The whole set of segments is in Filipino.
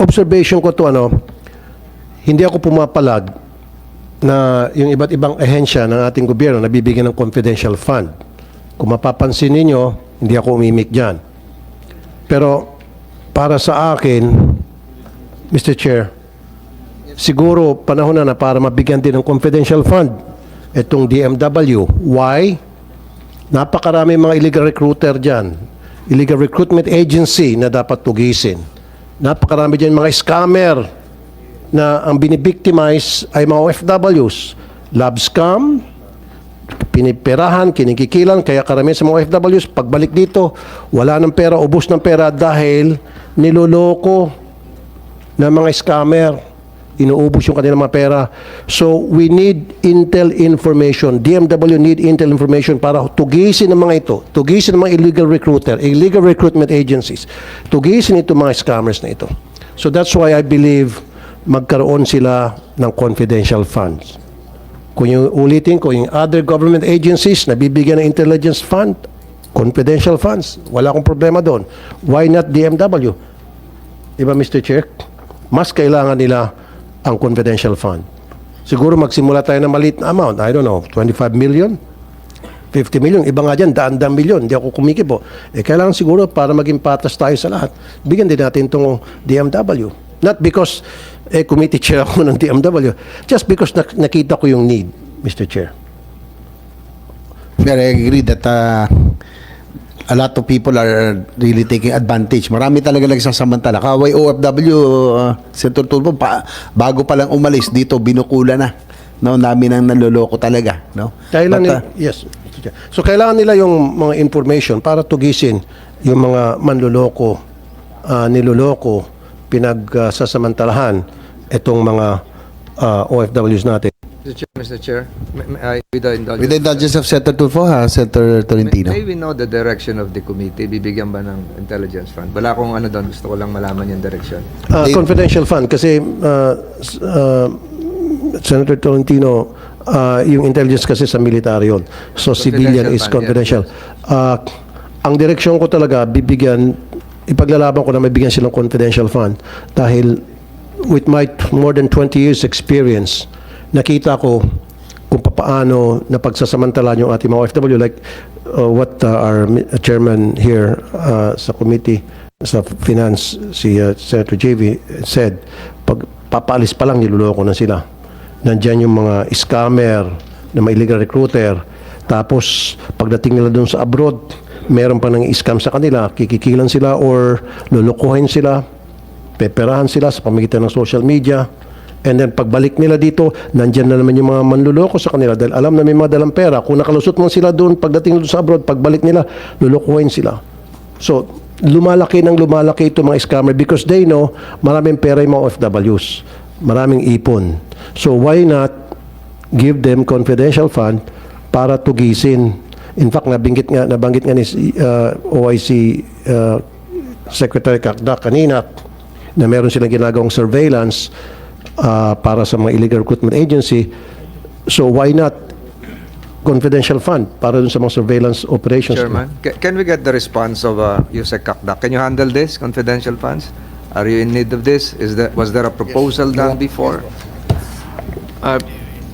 observation ko to hindi ako pumapalag na yung iba't ibang ahensya ng ating gobyerno nabibigyan ng confidential fund. Kung mapapansin ninyo, hindi ako umimik dyan. Pero para sa akin, Mr. Chair, siguro panahon na para mabigyan din ng confidential fund itong DMW. Why? Napakarami mga illegal recruiter dyan. Illegal recruitment agency na dapat tugisin. Napakarami dyan mga scammer na ang binibictimize ay mga OFWs. Love scam, piniperahan, kinikikilan, kaya karamihan sa mga OFWs, pagbalik dito, wala ng pera, ubos ng pera dahil niloloko ng mga scammer. Inuubos yung kanilang mga pera. So, we need intel information. DMW need intel information para tugisin ng mga ito. Tugisin ng mga illegal recruiter, illegal recruitment agencies. Tugisin ito mga scammers na ito. So, that's why I believe magkaroon sila ng confidential funds. Kung yung ulitin ko, yung other government agencies na bibigyan ng intelligence fund, confidential funds, wala akong problema doon. Why not DMW? Diba, Mr. Chair? Mas kailangan nila ang confidential fund. Siguro magsimula tayo ng maliit na amount. I don't know, 25 million? 50 million? Iba nga dyan, daan-daan milyon. Hindi ako kumikibo. Kailangan siguro para maging patas tayo sa lahat, bigyan din natin itong DMW. Not because committee chair ako ng DMW, just because nakita ko yung need, Mr. Chair. But I agree that a lot of people are really taking advantage. Marami talaga nagsasamantala. Kaway OFW, Senator Tulfo, bago pa lang umalis dito, binukula na. No, namin ang naloloko talaga. No? Yes, Mr. Chair. So kailangan nila yung mga information para tugisin yung mga manloloko, niloloko, pinagsasamantalahan itong mga OFWs natin. Mr. Chair, with the indulgence, With the indulgence of Senator Tulfo, Senator Tolentino. may we know the direction of the committee? Bibigyan ba ng intelligence fund? Wala akong ano doon, gusto ko lang malaman yung direction. Confidential fund kasi Senator Tolentino, yung intelligence kasi sa military yun. So civilian is fund, confidential. Ang direksyon ko talaga, ipaglalaban ko na mabigyan silang confidential fund dahil with my more than 20 years experience, nakita ko kung paano napagsasamantala yung ating mga OFW like what our chairman here sa committee sa finance, si Senator JV said, pag papaalis pa lang niloloko na sila. Nandyan yung mga scammer na mga illegal recruiter. Tapos pagdating nila doon sa abroad, meron pa nang scam sa kanila, kikikilan sila or lulukuhin sila, peperahan sila sa pamamagitan ng social media. And then pagbalik nila dito, nandyan na naman yung mga manluloko sa kanila dahil alam na may mga dalang pera. Kung nakalusot mo sila doon, pagdating doon sa abroad, pagbalik nila, lulukuhin sila. So, lumalaki ito mga scammer because they know maraming pera yung mga OFWs. Maraming ipon. So, why not give them confidential fund para tugisin? In fact, nabanggit nga ni OIC Secretary Kakdak kanina na meron silang ginagawang surveillance para sa mga illegal recruitment agency. So why not confidential fund para dun sa mga surveillance operations? Chairman, can we get the response of Yusek Kakdak? Can you handle this, confidential funds? Are you in need of this? Was there a proposal done before?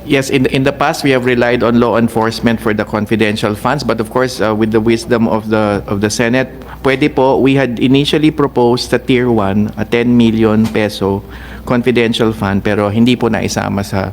Yes, in the past we have relied on law enforcement for the confidential funds, but of course with the wisdom of the Senate, pwede po. We had initially proposed sa Tier 1 a 10 million peso confidential fund pero hindi po naisama sa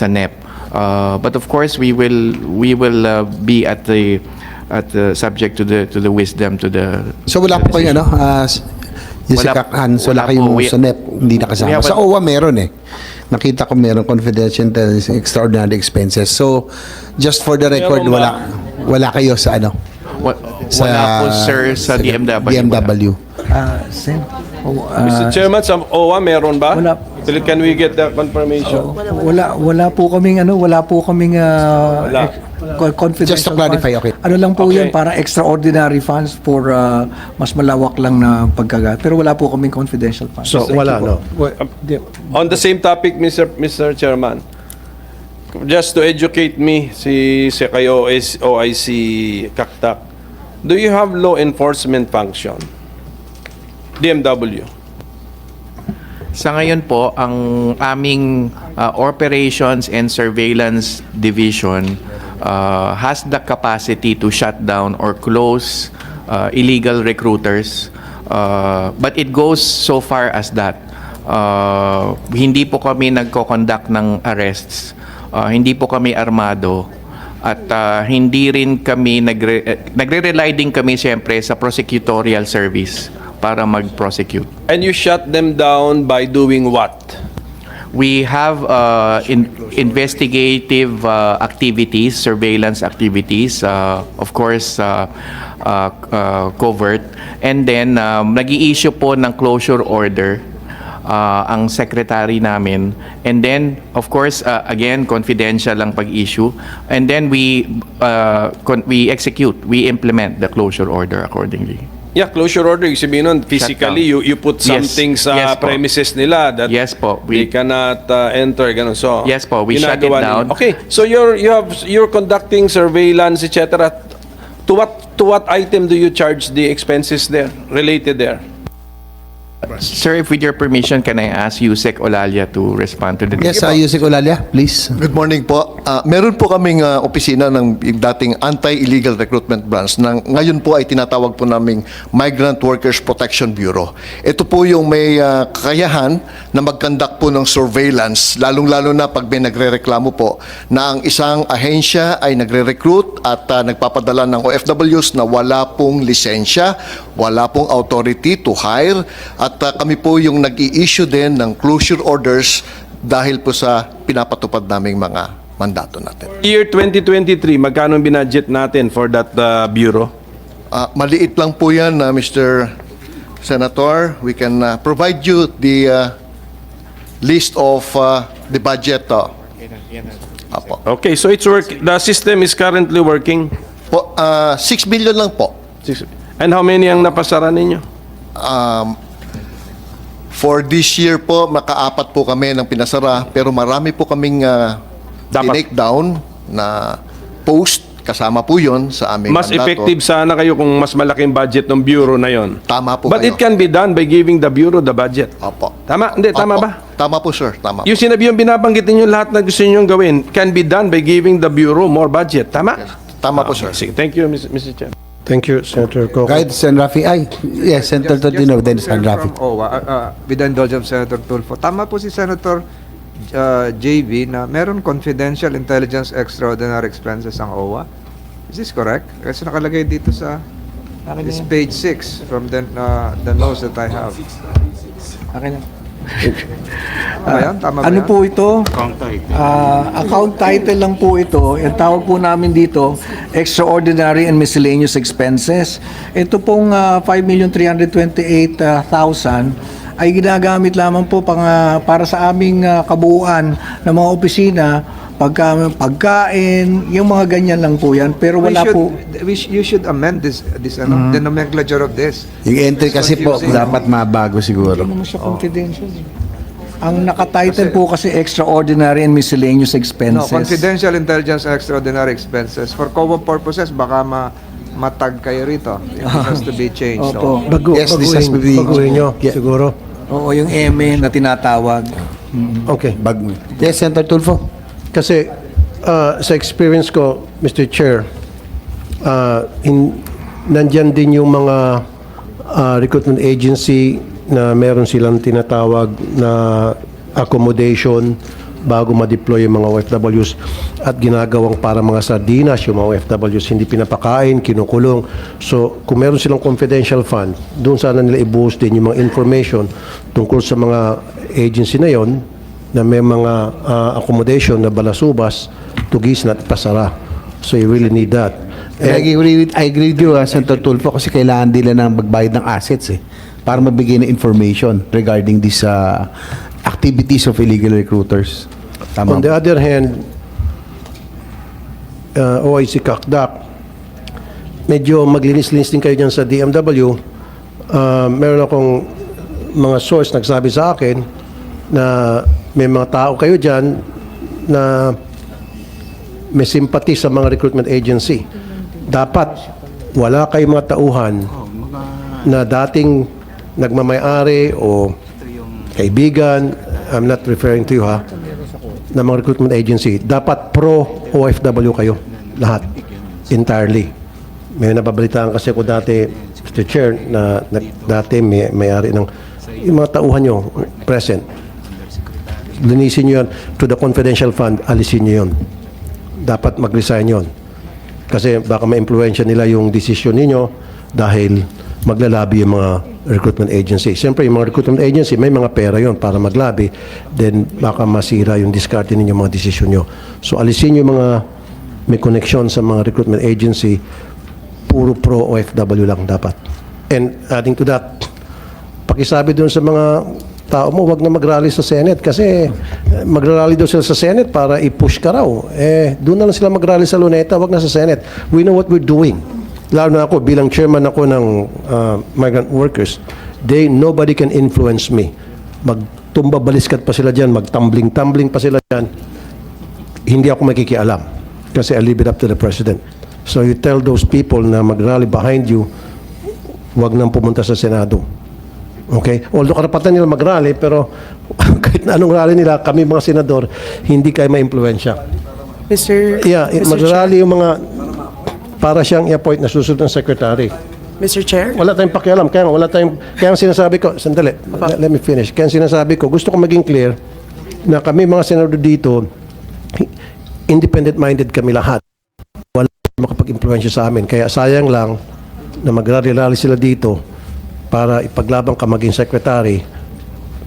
NEP. But of course we will be at the subject to the wisdom to the. So wala po kayo Jessica Hans, wala kayong sa NEP, hindi nakasama. Sa OWA meron Nakita ko meron confidential extraordinary expenses. So, just for the record, wala kayo sa Wala po sir sa DMW. Mr. Chairman, sa OWA meron ba? Wala. Can we get that confirmation? Wala po kaming confidential Just to clarify, funds. okay. Ano lang po Okay. yan, para extraordinary funds for mas malawak lang na pagkagat. Pero wala po kaming confidential funds. So wala, no? On the same topic, Mr. Chairman, just to educate me, si kayo is OIC Kaktak, do you have law enforcement function? DMW. Sa ngayon po, ang aming Operations and Surveillance Division has the capacity to shut down or close illegal recruiters. But it goes so far as that. Hindi po kami nagko-conduct ng arrests. Hindi po kami armado. At hindi rin kami nagre-rely din kami siyempre sa prosecutorial service para mag-prosecute. And you shut them down by doing what? We have investigative activities, surveillance activities, of course, covert. And then, nag-i-issue po ng closure order ang secretary namin. And then, of course, again, confidential lang pag-issue. And then, we implement the closure order accordingly. Yeah, closure order, yung sabihin nun, physically, you put Yes. something sa Yes po. premises nila that Yes po. they cannot enter, ganun. So, Yes po, we shut it ginagawa down. ninyo. Okay, so you're conducting surveillance, etc. To what item do you charge the expenses there, related there? Sir, if with your permission, can I ask Yusek Olalia to respond to the Yes, Yusek Olalia, please. Good morning po. Meron po kaming opisina ng dating Anti-Illegal Recruitment Branch na ngayon po ay tinatawag po naming Migrant Workers Protection Bureau. Ito po yung may kakayahan na mag-conduct po ng surveillance, lalong-lalo na pag may nagre-reklamo po na ang isang ahensya ay nagre-recruit at nagpapadala ng OFWs na wala pong lisensya, wala pong authority to hire, at kami po yung nag-i-issue din ng closure orders dahil po sa pinapatupad naming mga mandato natin. Year 2023, magkano ang binudget natin for that bureau? Maliit lang po yan, Mr. Senator. We can provide you the list of the budget. Apo. Okay, so the system is currently working. Po, 6 million lang po. And how many ang napasara ninyo? For this year po, makaapat po kami ng pinasara, pero marami po kaming Dapat. tinake down na post, kasama po yon sa aming Mas mandato. effective sana kayo kung mas malaking budget ng bureau na yon. Tama po But it kayo. can be done by giving the bureau the budget. Opo. Tama? Hindi, tama Opo. ba? Tama po, sir. Tama po. Yung sinabi yung binabanggit ninyo lahat na gusto niyo gawin can be done by giving the bureau more budget. Tama? Tama po, sir. Sige, thank you, Mr. Chair. Thank you, Senator Coco. Kahit Sen. Rafi, yes, Senator Todino, then Sen. Rafi. From OWA, with the indulgence of Senator Tulfo, tama po si Senator JV na meron confidential intelligence extraordinary expenses ang OWA. Is this correct? Kasi nakalagay dito sa this page 6 from the notes that I have. Akin na. Tama yan? Tama ba Ano yan? po ito? Account title lang po ito. Ang tawag po namin dito, Extraordinary and Miscellaneous Expenses. Ito pong 5,328,000 ay ginagamit lamang po para sa aming kabuuan ng mga opisina, pagkain, yung mga ganyan lang po yan. Pero wala po... You should amend the nomenclature of this. Yung entry kasi po, dapat mabago siguro. Hindi naman siya confidential. Ang nakatitle po kasi Extraordinary and Miscellaneous No, Expenses. confidential intelligence extraordinary expenses. For common purposes, baka matag kayo rito. It has to be changed. Opo. No? Yes, this has to be- Baguhin nyo, Yeah. siguro. Oo, yung eme na tinatawag. Okay. Bago. Yes, Senator Tulfo. Kasi sa experience ko, Mr. Chair, nandyan din yung mga recruitment agency na meron silang tinatawag na accommodation bago ma-deploy yung mga OFWs at ginagawang para mga sardinas yung mga OFWs, hindi pinapakain, kinukulong. So, kung meron silang confidential fund, doon sana nila i-boost din yung mga information tungkol sa mga agency na yon na may mga accommodation na balasubas, tugis na at pasara. So, you really need that. I agree with you, Senator Tulfo, kasi kailangan nila ng magbayad ng assets para mabigay ng information regarding these activities of illegal recruiters. Tama. On the other hand, OIC Kakdak, medyo maglinis-linis din kayo dyan sa DMW. Meron akong mga source nagsabi sa akin na may mga tao kayo dyan na may sympathy sa mga recruitment agency. Dapat wala kayong mga tauhan na dating nagmamay-ari o kaibigan, I'm not referring to you ha, na mga recruitment agency, dapat pro-OFW kayo. Lahat. Entirely. May nababalitaan kasi ako dati, Mr. Chair, na dati may-ari ng yung mga tauhan nyo, present. Linisin nyo yan to the confidential fund, alisin nyo yun. Dapat mag-resign yun. Kasi baka ma-influensya nila yung decision ninyo dahil maglalabi yung mga recruitment agency. Siyempre, yung mga recruitment agency, may mga pera yon para maglabi. Then, baka masira yung discard ninyo mga decision nyo. So, alisin yung mga may connection sa mga recruitment agency, puro pro-OFW lang dapat. And adding to that, pakisabi doon sa mga tao mo, wag na mag-rally sa Senate kasi mag-rally doon sila sa Senate para i-push ka raw. Doon na lang sila mag-rally sa Luneta, wag na sa Senate. We know what we're doing. Lalo na ako, bilang chairman ako ng migrant workers, nobody can influence me. Magtumba baliskat pa sila dyan, magtumbling-tumbling pa sila dyan. Hindi ako makikialam kasi I leave it up to the President. So you tell those people na mag-rally behind you, wag nang pumunta sa Senado. Okay? Although karapatan nila mag-rally, pero kahit na anong rally nila, kami mga senador, hindi kayo ma-impluensya. Mr. Mag-rally yung mga para siyang i-appoint na susunod ng secretary. Mr. Chair? Wala tayong pakialam. Kaya ang sinasabi ko, sandali, let me finish. Kaya ang sinasabi ko, gusto ko maging clear na kami mga senador dito, independent-minded kami lahat. Wala makapag-impluensya sa amin. Kaya sayang lang na mag-rally sila dito para ipaglabang ka maging secretary,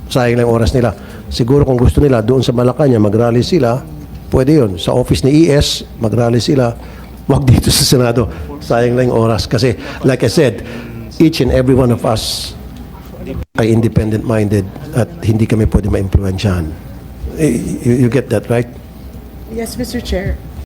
sayang lang oras nila. Siguro kung gusto nila, doon sa Malacanang, mag-rally sila, pwede yun. Sa office ni ES, mag-rally sila. Wag dito sa Senado. Sayang lang yung oras. Kasi, like I said, each and every one of us ay independent-minded at hindi kami pwede ma-impluensyahan. You get that, right? Yes, Mr. Chair.